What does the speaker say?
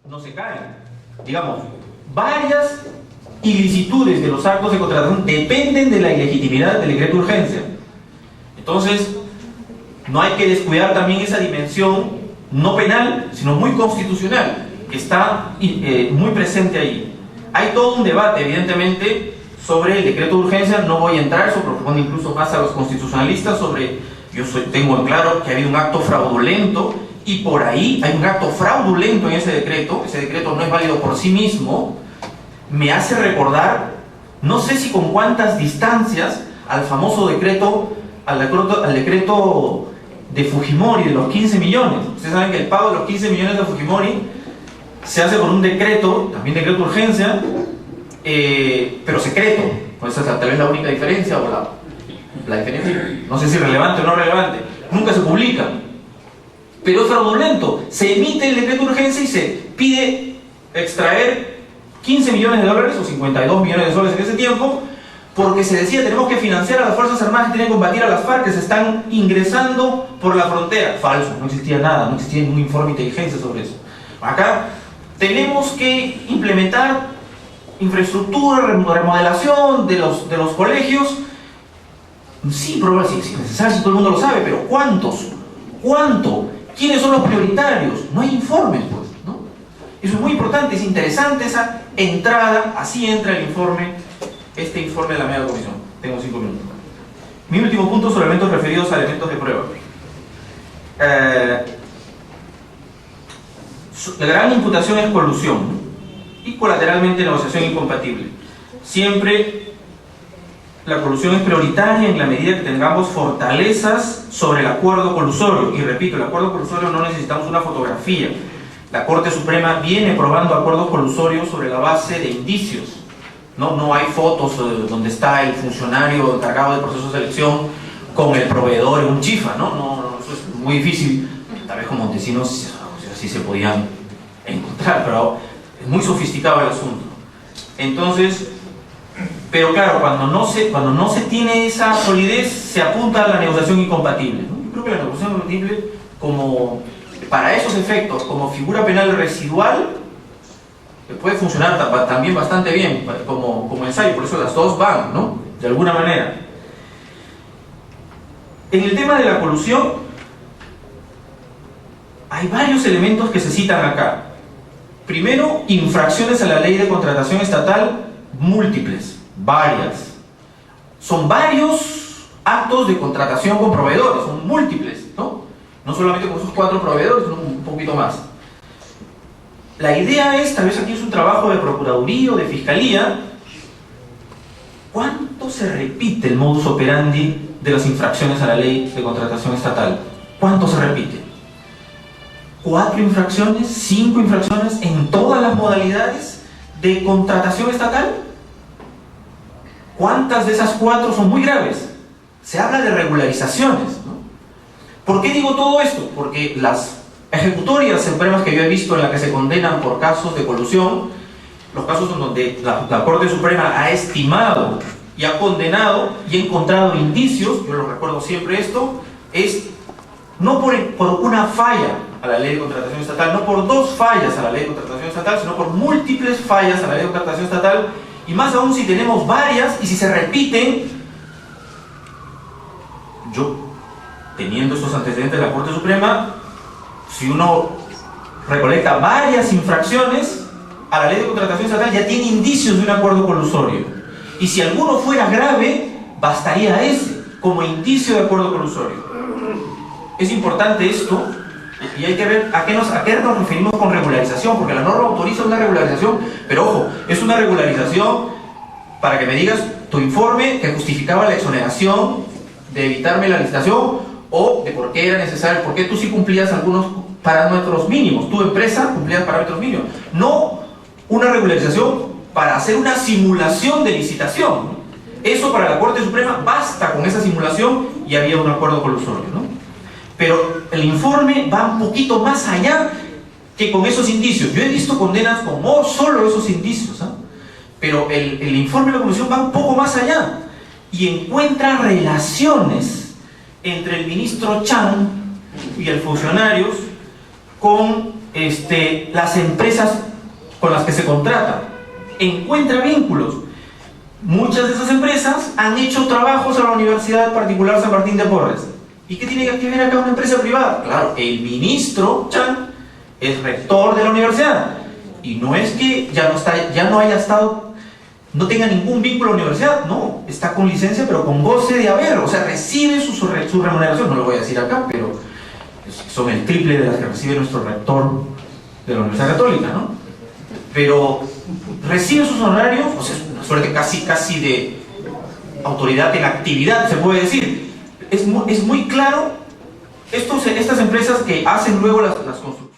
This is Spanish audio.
no se caen. Digamos, varias ilicitudes de los actos de contratación dependen de la ilegitimidad del decreto de urgencia. Entonces, no hay que descuidar también esa dimensión no penal, sino muy constitucional, que está muy presente ahí. Hay todo un debate, evidentemente, sobre el decreto de urgencia. No voy a entrar, eso corresponde incluso más a los constitucionalistas, tengo en claro que ha habido un acto fraudulento, y por ahí hay un acto fraudulento en ese decreto no es válido por sí mismo. Me hace recordar, no sé si con cuántas distancias, al famoso decreto, al decreto de Fujimori de los 15 millones. Ustedes saben que el pago de los 15 millones de Fujimori se hace por un decreto, también decreto de urgencia, pero secreto. Pues esa es tal vez la única diferencia, o la diferencia, no sé si relevante o no relevante. Nunca se publica, pero es fraudulento. Se emite el decreto de urgencia y se pide extraer 15 millones de dólares o 52 millones de soles en ese tiempo, porque se decía tenemos que financiar a las Fuerzas Armadas que tienen que combatir a las FARC que se están ingresando por la frontera. Falso, no existía nada, no existía ningún informe de inteligencia sobre eso. Acá tenemos que implementar infraestructura, remodelación de los colegios. Sí, probablemente sí, es necesario, si todo el mundo lo sabe, pero ¿cuántos? ¿Cuánto? ¿Quiénes son los prioritarios? No hay informes, pues, ¿no? Eso es muy importante, es interesante esa entrada. Así entra el informe, este informe de la media comisión. Tengo 5 minutos. Mi último punto sobre elementos referidos a elementos de prueba. La gran imputación es colusión, ¿no? Y colateralmente negociación incompatible. Siempre la colusión es prioritaria en la medida que tengamos fortalezas sobre el acuerdo colusorio. Y repito, el acuerdo colusorio no necesitamos una fotografía. La Corte Suprema viene probando acuerdos colusorios sobre la base de indicios. No hay fotos donde está el funcionario encargado del proceso de selección con el proveedor en un chifa, ¿no? Eso es muy difícil. Tal vez con Montesinos sí se podían encontrar, pero es muy sofisticado el asunto. Entonces, pero claro, cuando no se tiene esa solidez, se apunta a la negociación incompatible, ¿no? Yo creo que la negociación incompatible, como para esos efectos, como figura penal residual, puede funcionar también bastante bien como ensayo. Por eso las dos van, ¿no? De alguna manera. En el tema de la colusión hay varios elementos que se citan acá. Primero, infracciones a la ley de contratación estatal múltiples, varias. Son varios actos de contratación con proveedores, son múltiples, ¿no? No solamente con esos 4 proveedores, sino un poquito más. La idea es, tal vez aquí es un trabajo de procuraduría o de fiscalía, ¿cuánto se repite el modus operandi de las infracciones a la ley de contratación estatal? ¿Cuánto se repite? ¿4 infracciones? ¿5 infracciones en todas las modalidades de contratación estatal? ¿Cuántas de esas 4 son muy graves? Se habla de regularizaciones, ¿no? ¿Por qué digo todo esto? Porque las ejecutorias supremas que yo he visto en las que se condenan por casos de colusión, los casos en donde la Corte Suprema ha estimado y ha condenado y ha encontrado indicios, yo lo recuerdo siempre esto, es no por una falla a la ley de contratación estatal, no por 2 fallas a la ley de contratación estatal, sino por múltiples fallas a la ley de contratación estatal, y más aún si tenemos varias y si se repiten. Yo, teniendo estos antecedentes de la Corte Suprema, si uno recolecta varias infracciones a la ley de contratación estatal, ya tiene indicios de un acuerdo colusorio. Y si alguno fuera grave, bastaría ese como indicio de acuerdo colusorio. Es importante esto, y hay que ver a qué nos referimos con regularización, porque la norma autoriza una regularización, pero ojo, es una regularización para que me digas tu informe que justificaba la exoneración de evitarme la licitación, o de por qué era necesario, por qué tú sí cumplías algunos parámetros mínimos, tu empresa cumplía parámetros mínimos. No una regularización para hacer una simulación de licitación. Eso para la Corte Suprema basta con esa simulación y había un acuerdo colusorio, ¿no? Pero el informe va un poquito más allá que con esos indicios. Yo he visto condenas con solo esos indicios, ¿eh? Pero el informe de la Comisión va un poco más allá y encuentra relaciones entre el ministro Chan y el funcionarios con las empresas con las que se contrata, encuentra vínculos. Muchas de esas empresas han hecho trabajos a la Universidad Particular San Martín de Porres. ¿Y qué tiene que ver acá una empresa privada? Claro, el ministro Chan es rector de la universidad. Y no es que ya no haya estado, no tenga ningún vínculo a la universidad, no, está con licencia pero con goce de haber, o sea, recibe su remuneración, no lo voy a decir acá, pero son el triple de las que recibe nuestro rector de la Universidad Católica, ¿no? Pero recibe sus honorarios, o sea, es una suerte casi de autoridad en actividad, se puede decir. Es muy claro, estas empresas que hacen luego las construcciones